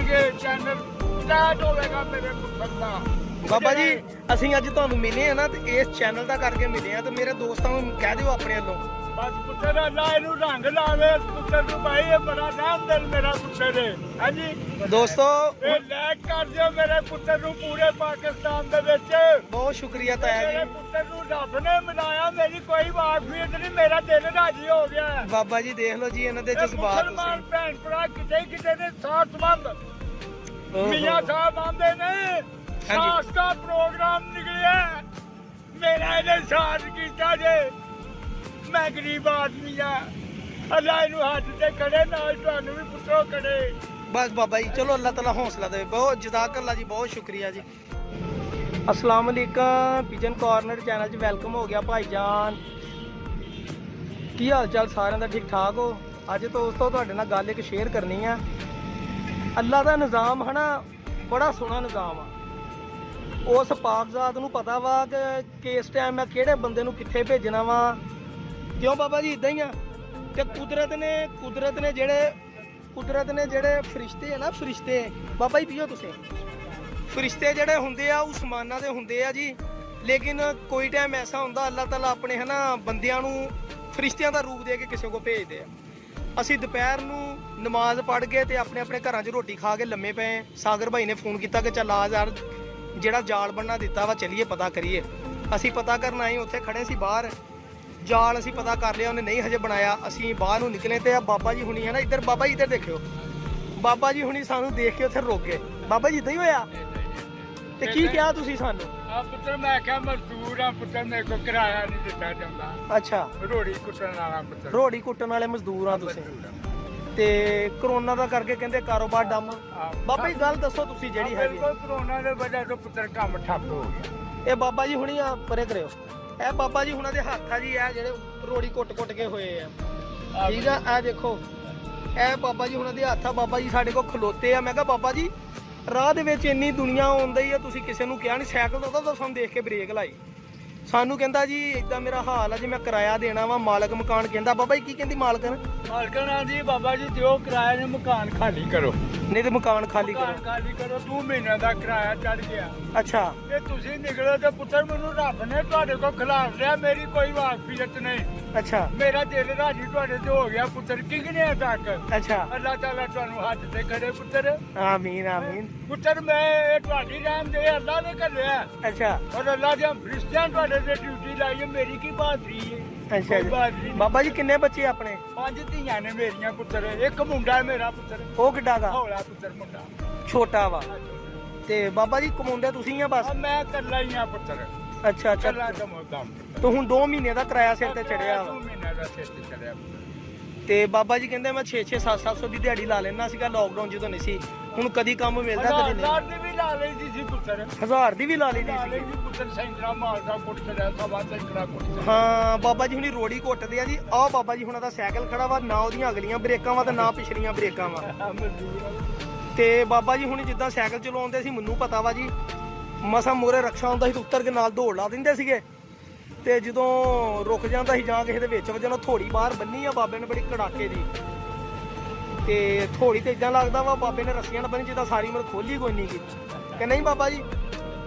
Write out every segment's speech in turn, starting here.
ਜਾਣਗੇ channel start ਹੋਵੇਗਾ ਮੇਰੇ ਪੁੱਤਰ ਦਾ। ਬਾਬਾ ਜੀ ਅਸੀਂ ਅੱਜ ਤੁਹਾਨੂੰ ਮਿਲੇ ਆ ਨਾ ਤੇ ਇਸ ਚੈਨਲ ਦਾ ਕਰਕੇ ਮਿਲੇ ਆ ਤੇ ਮੇਰੇ ਦੋਸਤਾਂ ਨੂੰ ਕਹਿ ਦਿਓ ਆਪਣੇ ਵੱਲੋਂ ਬਸ ਪੁੱਤਰ ਅੱਲਾ ਇਹਨੂੰ ਰੰਗ ਲਾਵੇ ਇਸ ਪੁੱਤਰ ਨੂੰ ਭਾਈ ਇਹ ਬੜਾ ਨਾਮ ਦਿਲ ਮੇਰਾ ਪੁੱਤਰ ਹੈ। ਹਾਂਜੀ ਦੋਸਤੋ ਇਹ ਲਾਇਕ ਕਰ ਦਿਓ ਮੇਰੇ ਪੁੱਤਰ ਨੂੰ ਪੂਰੇ ਪਾਕਿਸਤਾਨ ਦੇ ਵਿੱਚ। ਬਹੁਤ ਸ਼ੁਕਰੀਆ ਤਾਇਆ ਮੇਰੇ ਜੀ। ਪੁੱਤਰ ਨੂੰ ਰੱਬ ਨੇ ਮਿਲਾਇਆ ਮੇਰੀ ਕੋਈ ਵਾਕਫੀਅਤ ਨਹੀਂ ਮੇਰਾ ਦਿਲ ਰਾਜੀ ਹੋ ਗਿਆ ਹੈ। ਬਾਬਾ ਜੀ ਦੇਖ ਲਓ ਜੀ ਇਹਨਾਂ ਦੇ ਜਜ਼ਬਾਤ ਮੁਸਲਮਾਨ ਭੈਣ ਭਰਾ ਕਿਤੇ ਨੇ ਸਾਥ ਸੰਬੰਧ ਮੀਆਂ ਸਾਹਿਬ ਆਂਦੇ ਨੇ ਸਾਥ ਦਾ ਪ੍ਰੋਗਰਾਮ ਨਿਕਲਿਆ ਮੇਰਾ ਇਹਨੇ ਸਾਥ ਕੀਤਾ ਜੇ ਮੈਂ ਗਰੀਬ ਆਦਮੀ ਆ ਅੱਲਾ ਇਹਨੂੰ ਹੱਥ ਤੇ ਖੜੇ ਨਾਲ ਤੁਹਾਨੂੰ ਵੀ ਪੁੱਤਰੋ ਖੜੇ। ਬਸ ਬਾਬਾ ਜੀ ਚਲੋ ਅੱਲਾਹ ਤਾਲਾ ਹੌਸਲਾ ਦੇਵੇ। ਬਹੁਤ ਜਜ਼ਾਕੱਲਾ ਜੀ ਬਹੁਤ ਸ਼ੁਕਰੀਆ ਜੀ। अस्सलाम वालेकुम पिजन कॉर्नर चैनल च वेलकम हो गया भाई जान की हाल चाल सारे का ठीक ठाक हो। अज दोस्तों तुहाडे नाल गल एक शेयर करनी है। अल्लाह का निज़ाम है ना बड़ा सोहना निज़ाम आ। उस पाकजात नूं पता वा कि किस टाइम मैं किहड़े बंदे नूं कित्थे भेजना वा क्यों बाबा जी इदां ही आ। ते कुदरत ने जेड़े फरिश्ते है ना फरिश्ते बाबा जी पियो तुसीं फरिश्ते जेड़े हुंदे आ उस्माना दे हुंदे आ जी। लेकिन कोई टाइम ऐसा हुंदा अल्लाह ताला अपने है ना बंदियां नूं फरिश्तियां दा रूप दे के किसी को भेजदे आ। असीं दोपहर नूं नमाज पढ़ के ते अपने अपने घरां च रोटी खा के लम्मे पे। सागर भाई ने फोन किया कि चल आ यार जेड़ा जाल बनना दिता वा चलिए पता करिए। असीं पता करन आए उत्थे खड़े सी बाहर जाल असीं पता कर लिया उन्हें नहीं हजे बनाया। असीं बाहर नूं निकले ते बाबा जी हुणी है ना इधर बाबा जी इधर देखियो बाबा जी हुणी सानूं देख के उत्थे रोक गए। बाबा जी इदां ही होया ते की कहा तुसीं सानूं? आ पुत्तर मैं क्या मजदूर आ पुत्तर मेरे को किराया नहीं दिता जांदा। अच्छा रोड़ी कुट्टण वाला पुत्तर रोड़ी कुट्टण वाले मजदूर आ तुसीं ते कोरोना दा करके कहंदे कारोबार डम। बाबा जी गल दसो तुसीं जेहड़ी है बिल्कुल कोरोना दे वजह तो पुत्तर काम ठप्प हो गया। ये बाबा जी हुणी आ परे करियो ए बाबा जी हुणां दे हत्थ आ जी ए जेहड़े रोड़ी कुट के होए आ ठीक आ। ए देखो ए बाबा जी हुणां दे हत्थ आ। बाबा जी साडे कोल खलोते आ। मैं कहा बाबा जी राह दे विच इन्नी दुनिया आउंदी है तुसीं किसे नूं कहा नहीं साइकिल दा तां सानूं देख के ब्रेक लाई। सानू कहंदा जी इदां मेरा हाल है जी मैं किराया देना वा। मालक मकान कहंदा बाबा जी की कहंदी मालकन जी बाबा जी दिओ किराया ने मकान खाली करो नहीं तो मकान खाली करो 2 महीने का किराया चढ़ गया। अच्छा ते तुसीं निकलो ते पुत्तर मैनूं रब ने तुहाडे कोल खिलाफ लिया मेरी कोई वाकफियत नहीं। अच्छा मेरा दिल राजी तुहाडे ते हो गया पुत्तर किगने तक। अच्छा अल्लाह ताला तुहानूं हत्थ ते खड़े पुत्तर आमीन आमीन पुत्तर मैं तुहाडी रहम दे अल्लाह ने घल्लिया। अच्छा और अल्लाह दे फरिश्तियां तुहाडे ते ड्यूटी लाई है मेरी की बहादरी है। अच्छा जी बाबा जी किन्ने बच्चे अपने? 5 धीआं ने मेरियां पुत्तर एक मुंडा है मेरा पुत्तर वो किड्डा दा हौला पुत्तर मुंडा छोटा वा ते बाबा जी कमाउंदे तुसीं ही आ बस? मैं कल्ला ही हां पुत्तर। अच्छा अच्छा कल्ला कमाउंदा तो हुण 2 महीने दा किराया सिर ते चढ़िया 2 महीने दा सिर ते चढ़िया ते बाबा जी कहंदे मैं 6-6 700 दी दिहाड़ी ला लेना सीगा लॉकडाउन ਜਦੋਂ नहीं ਸੀ ਹੁਣ ਕਦੀ ਕੰਮ ਮਿਲਦਾ ਕਦੀ ਨਹੀਂ। 1000 ਦੀ ਵੀ ਲਾ ਲਈ ਸੀ ਪੁੱਤਰ 1000 ਦੀ ਵੀ ਲਾ ਲਈ ਸੀ ਪੁੱਤਰ ਸੈਂਕੜਾ ਮਾਲਦਾ ਕੁੱਟ ਚੜਿਆ ਸਵਾ ਸੈਂਕੜਾ ਕੁੱਟ। ਹਾਂ ਬਾਬਾ ਜੀ ਹੁਣੀ ਰੋੜੀ ਕੁੱਟਦੇ ਆ ਜੀ। ਆਹ ਬਾਬਾ ਜੀ ਹੁਣਾਂ ਦਾ ਸਾਈਕਲ ਖੜਾ ਵਾ ਨਾ ਉਹਦੀਆਂ ਅਗਲੀਆਂ ਬ੍ਰੇਕਾਂ ਵਾ ਤੇ ਨਾ ਪਿਛਲੀਆਂ ਬ੍ਰੇਕਾਂ ਵਾ। ਤੇ ਬਾਬਾ ਜੀ ਹੁਣੀ ਜਿੱਦਾਂ ਸਾਈਕਲ ਚਲਾਉਂਦੇ ਸੀ ਮੈਨੂੰ ਪਤਾ ਵਾ ਜੀ ਮਸਾ ਮੋਰੇ ਰਕਸ਼ਾ ਹੁੰਦਾ ਸੀ ਤੇ ਉੱਤਰ ਕੇ ਨਾਲ ਦੌੜ ਲਾ ਦਿੰਦੇ ਸੀਗੇ ਤੇ ਜਦੋਂ ਰੁਕ ਜਾਂਦਾ ਸੀ ਜਾਂ ਕਿਸੇ ਦੇ ਵਿੱਚ ਵਜਣਾ ਥੋੜੀ ਬਾਹਰ ਬੰਨੀ ਆ ਬਾਬੇ ਨੇ ਬੜੀ ਕੜਾਕੇ ਦੀ ਤੇ ਥੋੜੀ ਤੇ ਇਦਾਂ ਲੱਗਦਾ ਵਾ ਬਾਬੇ ਨੇ ਰੱਸੀਆਂ ਨਾਲ ਬੰਨੀ ਜਿੱਦਾਂ ਸਾਰੀ ਉਮਰ ਖੋਲੀ ਕੋਈ ਨਹੀਂ ਕੀਤੀ ਕਿ ਨਹੀਂ ਬਾਬਾ ਜੀ?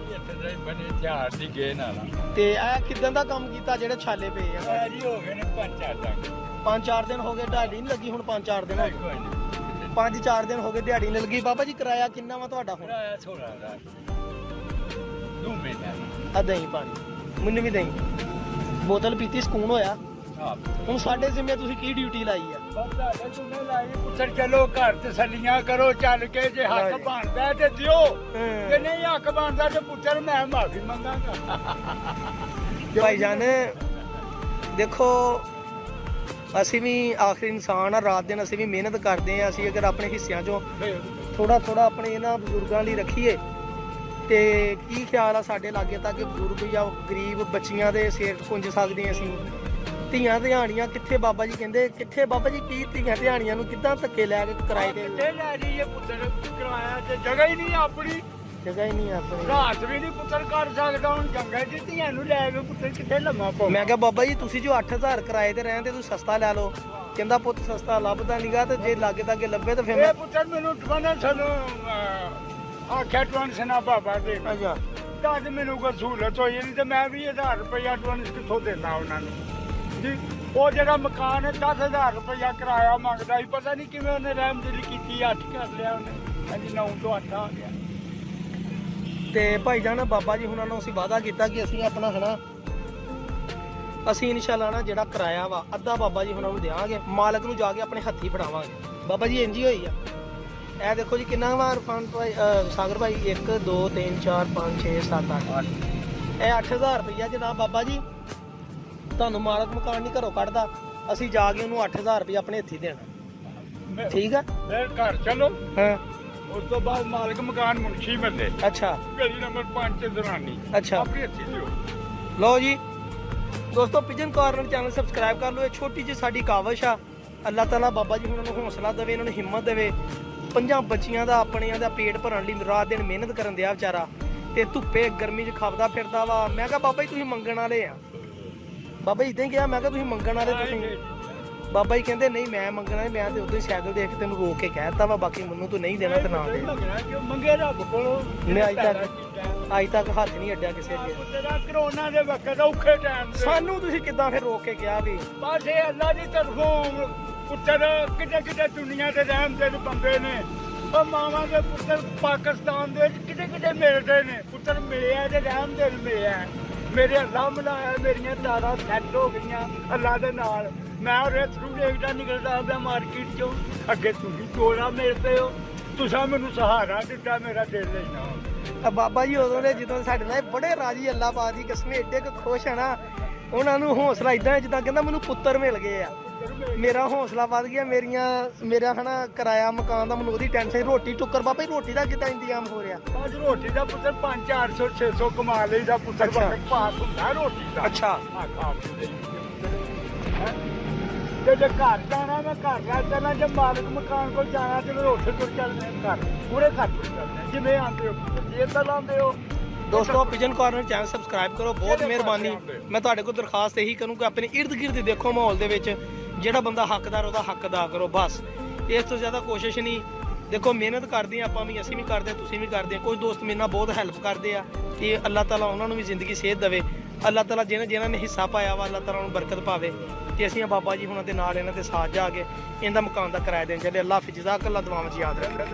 ਬਣੇ ਝਾੜ ਦੀ ਗੇ ਨਾਲ ਤੇ ਇਹ ਕਿਦਾਂ ਦਾ ਕੰਮ ਕੀਤਾ ਜਿਹੜੇ ਛਾਲੇ ਪਏ ਆ? ਜੀ ਹੋ ਗਏ ਨੇ 5-4 ਤੱਕ 5-4 ਦਿਨ ਹੋ ਗਏ ਦਿਹਾੜੀ ਨਹੀਂ ਲੱਗੀ। ਹੁਣ 5-4 ਦਿਨ ਹੋ ਗਏ 5-4 ਦਿਨ ਹੋ ਗਏ ਦਿਹਾੜੀ ਨਹੀਂ ਲੱਗੀ। ਬਾਬਾ ਜੀ ਕਿਰਾਇਆ ਕਿੰਨਾ ਵਾ ਤੁਹਾਡਾ ਹੁਣ? ਕਿਰਾਇਆ 16 ਦਾ 2 ਮਹੀਨੇ ਆ ਦਹੀਂ ਪਾਣੀ ਮੈਨੂੰ ਵੀ ਦਹੀਂ ਬੋਤਲ ਪੀਤੀ ਸਕੂਨ ਹੋਇਆ। ਹੁਣ ਸਾਡੇ ਜ਼ਿੰਮੇ ਤੁਸੀਂ ਕੀ ਡਿਊਟੀ ਲਾਈ ਆ? ਪੁੱਤਰ ਚਲੋ ਘਰ ਤਸੱਲੀਆਂ ਕਰੋ ਚੱਲ ਕੇ ਜੇ ਹੱਕ ਬਣਦਾ ਤੇ ਦਿਓ ਜੇ ਨਹੀਂ ਹੱਕ ਬਣਦਾ ਤੇ ਪੁੱਤਰ ਮੈਂ ਮਾਫੀ ਮੰਗਾਂਗਾ। ਭਾਈ ਜਾਨ ਦੇਖੋ ਅਸੀਂ ਵੀ ਆਖਰੀ ਇਨਸਾਨ ਆ ਰਾਤ ਦਿਨ ਅਸੀਂ ਵੀ ਮਿਹਨਤ ਕਰਦੇ ਆ। ਅਸੀਂ ਅਗਰ ਆਪਣੇ ਹਿੱਸਿਆਂ ਚੋਂ ਥੋੜਾ ਆਪਣੇ ਇਹਨਾਂ ਬਜ਼ੁਰਗਾਂ ਲਈ ਰੱਖੀਏ ਤੇ ਕੀ ਖਿਆਲ ਆ ਸਾਡੇ ਲਾਗੇ ਤੱਕ ਬਜ਼ੁਰਗ ਜਾਂ ਗਰੀਬ ਬੱਚੀਆਂ ਦੇ ਸਿਰ ਪੁੰਜ ਸਕਦੇ ਅਸੀਂ। ਧੀਆਂ ਦਿਹਾੜੀਆਂ ਕਿੱਥੇ ਬਾਬਾ ਜੀ ਕਹਿੰਦੇ ਕਿੱਥੇ ਬਾਬਾ ਜੀ ਕੀ ਧੀਆਂ ਦਿਹਾੜੀਆਂ ਨੂੰ ਕਿੱਦਾਂ ਧੱਕੇ ਲੈ ਕੇ ਕਿਰਾਏ ਤੇ ਲੈ ਰਹੀ ਹੈ ਪੁੱਤਰ ਕਿਰਾਇਆ ਤੇ ਜਗ੍ਹਾ ਹੀ ਨਹੀਂ ਆਪਣੀ ਜਗ੍ਹਾ ਹੀ ਨਹੀਂ ਆਪਣੀ ਰਾਤ ਵੀ ਨਹੀਂ ਪੁੱਤਰ ਕਰ ਸਕਦਾ। ਹੁਣ ਜੰਗਲ 'ਚ ਧੀਆਂ ਨੂੰ ਲੈ ਕੇ ਪੁੱਤਰ ਕਿੱਥੇ ਲੰਮਾ ਪਾਉ। ਮੈਂ ਕਿਹਾ ਬਾਬਾ ਜੀ ਤੁਸੀਂ ਜੋ 8000 ਕਿਰਾਏ ਤੇ ਰਹਿੰਦੇ ਤੁਸੀਂ ਸਸਤਾ ਲੈ ਲਓ ਕਹਿੰਦਾ ਪੁੱਤ ਸਸਤਾ ਲੱਭਦਾ ਨਹੀਂਗਾ ਤੇ ਜੇ ਲਾਗੇ ਤਾਗੇ ਲੱਭੇ ਤੇ ਫਿਰ ਇਹ ਪੁੱਤਰ ਮੈਨੂੰ ਟਵਨ ਸਾਨੂੰ ਆਖਿਆ ਟਵਨ ਸਨਾ ਬਾਬਾ ਦੇ ਅੱਛਾ ਤਾਂ ਮੈਨੂੰ ਕੋਈ ਸਹੂਲਤ ਹੋਈ ਨਹੀਂ ਤੇ ਮੈਂ 20000 ਰੁਪਇਆ ਟਵਨ ਕਿੱਥੋਂ ਦੇਣਾ ਉਹਨਾਂ ਨੂੰ ਜੀ। ਉਹ ਜਿਹੜਾ ਮਕਾਨ ਹੈ 10000 ਰੁਪਇਆ ਕਿਰਾਇਆ ਮੰਗਦਾ ਸੀ, ਪਤਾ ਨਹੀਂ ਕਿਵੇਂ ਉਹਨੇ ਰਹਿਮਦਿਲੀ ਕੀਤੀ, 8 ਕਰ ਲਿਆ ਉਹਨੇ। ਹਾਂਜੀ 9 ਤੋਂ 8 ਆ ਗਿਆ। ਤੇ ਭਾਈ ਜਾਨ ਬਾਬਾ ਜੀ ਹੁਣਾਂ ਨੂੰ ਅਸੀਂ ਵਾਅਦਾ ਕੀਤਾ ਕਿ ਅਸੀਂ ਆਪਣਾ ਹਨਾ ਅਸੀਂ ਇਨਸ਼ਾਅੱਲਾ ਨਾ ਜਿਹੜਾ ਕਿਰਾਇਆ ਵਾ ਅੱਧਾ ਬਾਬਾ ਜੀ ਹੁਣਾਂ ਨੂੰ ਦੇਵਾਂਗੇ, ਮਾਲਕ ਨੂੰ ਜਾ ਕੇ ਆਪਣੇ ਹੱਥੀ ਫੜਾਵਾਂਗੇ। ਬਾਬਾ ਜੀ ਇੰਜ ਹੀ ਹੋਈ ਆ। ਇਹ ਦੇਖੋ ਜੀ ਕਿੰਨਾ ਵਾਰ ਫੰਡ ਭਾਈ ਸਾਗਰ ਭਾਈ 1 2 3 4 5 6 7 8 ਇਹ 8000 ਰੁਪਇਆ ਜਨਾਬ ਬਾਬਾ ਜੀ ਤੁਹਾਨੂੰ ਮਾਲਕ ਮਕਾਨ ਨਹੀਂ ਘਰੋਂ ਕੱਢਦਾ, ਅਸੀਂ ਜਾ ਕੇ ਉਹਨੂੰ 8000 ਰੁਪਇਆ ਆਪਣੇ ਹੱਥੀ ਦੇਣਾ। ਠੀਕ ਆ ਫਿਰ ਘਰ ਚਲੋ। ਹਾਂ ਉਸ ਤੋਂ ਬਾਅਦ ਮਾਲਕ ਮਕਾਨ ਮੁਨਸ਼ੀ ਮਿਲੇ। ਅੱਛਾ ਗਲੀ ਨੰਬਰ 5 ਤੇ ਦਰਾਨੀ ਅੱਛਾ ਆਪਣੀ ਹੱਥੀ ਦਿਓ। ਲਓ ਜੀ ਦੋਸਤੋ ਪਿਜਨ ਕਾਰਨਰ ਚੈਨਲ ਸਬਸਕ੍ਰਾਈਬ ਕਰ ਲਓ। ਇਹ ਛੋਟੀ ਜਿਹੀ ਸਾਡੀ ਕਾਵਿਸ਼ ਆ। ਅੱਲਾਹ ਤਾਲਾ ਬਾਬਾ ਜੀ ਉਹਨਾਂ ਨੂੰ ਹੌਸਲਾ ਦੇਵੇ, ਇਹਨਾਂ ਨੂੰ ਹਿੰਮਤ ਦੇਵੇ। 5 ਬੱਚੀਆਂ ਦਾ ਆਪਣਿਆਂ ਦਾ ਪੇਟ ਭਰਨ ਲਈ ਰਾਤ ਦਿਨ ਮਿਹਨਤ ਕਰਨ ਦਿਆ ਵਿਚਾਰਾ ਤੇ ਧੁੱਪੇ ਗਰਮੀ 'ਚ ਖਾਵਦਾ ਫਿਰਦਾ ਵਾ। ਮੈਂ ਕਿਹਾ ਬਾਬਾ ਜੀ ਤੁਸੀਂ ਮੰਗਣ ਵਾਲੇ ਆ। ਬਾਬਾ ਜੀ ਇਦਾਂ ਕਿਹਾ, ਮੈਂ ਕਿਹਾ ਤੁਸੀਂ ਮੰਗਣ ਵਾਲੇ ਤੁਸੀਂ। ਬਾਬਾ ਜੀ ਕਹਿੰਦੇ ਨਹੀਂ ਮੈਂ ਮੰਗਣਾ, ਮੈਂ ਤੇ ਉਦੋਂ ਹੀ ਸਾਈਕਲ ਦੇਖ ਕੇ ਤੈਨੂੰ ਰੋਕ ਕੇ ਕਹਿ ਦਿੱਤਾ ਵਾ, ਬਾਕੀ ਮੈਨੂੰ ਤੂੰ ਨਹੀਂ ਦੇਣਾ ਤੇ ਨਾ ਦੇ। ਮੰਗੇ ਰੱਬ ਕੋਲੋਂ ਮੈਂ ਅੱਜ ਤੱਕ ਹੱਥ ਨਹੀਂ ਅੱਡਿਆ ਕਿਸੇ ਦੇ। ਤੇਰਾ ਕਰੋਨਾ ਦੇ ਵਕਤ ਔਖੇ ਟਾਈਮ ਤੇ ਸਾਨੂੰ ਤੁਸੀਂ ਕਿੱਦਾਂ ਫਿਰ ਰੋਕ ਕੇ ਕਿਹਾ ਵੀ? ਬਸ ਇਹ ਅੱਲਾ ਦੀ ਤਰਫੋਂ ਪੁੱਤਰ ਕਿਤੇ ਕਿਤੇ ਦੁਨੀਆ ਦੇ ਰਹਿਮ ਦੇ ਬੰਦੇ ਨੇ। ਉਹ ਮਾਵਾਂ ਦੇ ਪੁੱਤਰ ਪਾਕਿਸਤਾਨ ਦੇ ਵਿੱਚ ਕਿਤੇ ਕਿਤੇ ਮਿਲਦੇ ਨੇ। ਪੁੱਤਰ ਮਿਲਿਆ ਤੇ ਰਹਿਮ ਦਿਲ ਮਿਲਿਆ। ਮੇਰੇ ਅੱਲਾ ਮਿਲਾਇਆ, ਮੇਰੀਆਂ ਤਾਰਾਂ ਸੈੱਟ ਹੋ ਗਈਆਂ ਅੱਲਾ ਦੇ ਨਾਲ। ਮੈਂ ਉਹਦੇ ਥਰੂ ਦੇਖਦਾ ਨਿਕਲਦਾ ਪਿਆ ਮਾਰਕੀਟ ਚੋਂ। ਅੱਗੇ ਤੁਸੀਂ ਚੋਰਾ ਮਿਲਦੇ ਹੋ, ਤੁਸੀਂ ਮੈਨੂੰ ਸਹਾਰਾ ਦਿੱਤਾ, ਮੇਰਾ ਦਿਲ ਲੈਣਾ। ਬਾਬਾ ਜੀ ਉਦੋਂ ਦੇ ਜਦੋਂ ਸਾਡੇ ਨਾਲ ਬੜੇ ਰਾਜੀ ਅੱਲਾ ਪਾਕ ਦੀ ਕਸਮ ਏਡੇ ਕੁ ਖੁਸ਼ ਹੈ ਨਾ। ਉਹਨਾਂ ਨੂੰ ਹੌਸਲਾ ਇਦਾਂ ਜਿੱਦਾਂ ਕਹਿੰਦਾ ਮੈਨੂੰ ਪੁੱਤਰ ਮਿਲ ਗਏ ਆ। ਮੇਰਾ ਹੌਸਲਾ ਵੱਧ ਗਿਆ। ਮੇਰਾ ਹਨਾ ਕਿਰਾਇਆ ਮਕਾਨ ਦਾ ਮੈਨੂੰ ਉਹਦੀ ਟੈਨਸ਼ਨ। ਰੋਟੀ ਟੁੱਕਰ ਬਾਬਾ ਜੀ ਰੋਟੀ ਦਾ ਕਿੱਦਾਂ ਇੰਤਜ਼ਾਮ ਹੋ ਰਿਹਾ? ਬਸ ਰੋਟੀ ਦਾ ਪੁੱਤਰ 5 400 600 ਕਮਾ ਲਈਦਾ ਪੁੱਤਰ। ਵਕਤ ਪਾਸ ਹੁੰਦਾ ਰੋਟੀ ਦਾ। ਅੱਛਾ ਤੇ ਜੇ ਘਰ ਜਾਣਾ ਮੈਂ ਘਰ ਲੈ ਜਾਣਾ, ਜੇ ਮਾਲਕ ਮਕਾਨ ਕੋਲ ਜਾਣਾ ਤੇ ਫਿਰ ਉੱਥੇ ਤੁਰ ਚੱਲਦੇ ਘਰ ਪੂਰੇ ਘਰ ਤੁਰ ਚੱਲਦੇ ਜਿਵੇਂ ਆਉਂਦੇ ਹੋ ਜੇ ਤਾਂ ਲਾਉਂਦੇ ਹੋ। ਦੋਸਤੋ ਪਿਜਨ ਕਾਰਨਰ ਚੈਨਲ ਸਬਸਕ੍ਰਾਈਬ ਕਰੋ, ਬਹੁਤ ਮਿਹਰਬਾਨੀ। ਮੈਂ ਤੁਹਾਡੇ ਕੋਲ ਦਰਖਾਸਤ ਇਹੀ ਕਰੂੰ ਕਿ ਆਪਣੇ ਇਰਦ ਗਿਰਦ ਦੇਖੋ ਮਾਹੌਲ ਦੇ ਵਿੱਚ ਜਿਹੜਾ ਬੰਦਾ ਹੱਕਦਾਰ ਉਹਦਾ ਹੱਕ ਅਦਾ ਕਰੋ। ਬਸ ਇਸ ਤੋਂ ਜ਼ਿਆਦਾ ਕੋਸ਼ਿਸ਼ ਨਹੀਂ। ਦੇਖੋ ਮਿਹਨਤ ਕਰਦੇ ਆ ਆਪਾਂ ਵੀ, ਅਸੀਂ ਵੀ ਕਰਦੇ ਹਾਂ, ਤੁਸੀਂ ਵੀ ਕਰਦੇ ਆ। ਕੁਝ ਦੋਸਤ ਮੇਰੇ ਨਾਲ ਬਹੁਤ ਹੈਲਪ ਕਰਦੇ ਆ ਕਿ ਅੱਲਾਹ ਤਾਲਾ ਉਹਨਾਂ ਨੂੰ ਵੀ ਜ਼ਿੰਦਗੀ ਸਿਹਤ ਦੇਵੇ। ਅੱਲਾਹ ਤਾਲਾ ਜਿਨ੍ਹਾਂ ਨੇ ਹਿੱਸਾ ਪਾਇਆ ਵਾ ਅੱਲਾਹ ਤਾਲਾ ਨੂੰ ਬਰਕਤ ਪਾਵੇ। ਤੇ ਅਸੀਂ ਬਾਬਾ ਜੀ ਹੁਣਾਂ ਦੇ ਨਾਲ ਇਹਨਾਂ ਦੇ ਸਾਥ ਜਾ ਕੇ ਇਹਦਾ ਮਕਾਨ ਦਾ ਕਿਰਾਇਆ ਦੇਣ ਚੱਲੇ। ਅੱਲਾਹ ਹਾਫਿਜ਼, ਜਜ਼ਾਕ ਅੱਲਾਹ, ਦੁਆਵਾਂ 'ਚ ਯਾਦ ਰੱਖਣਾ।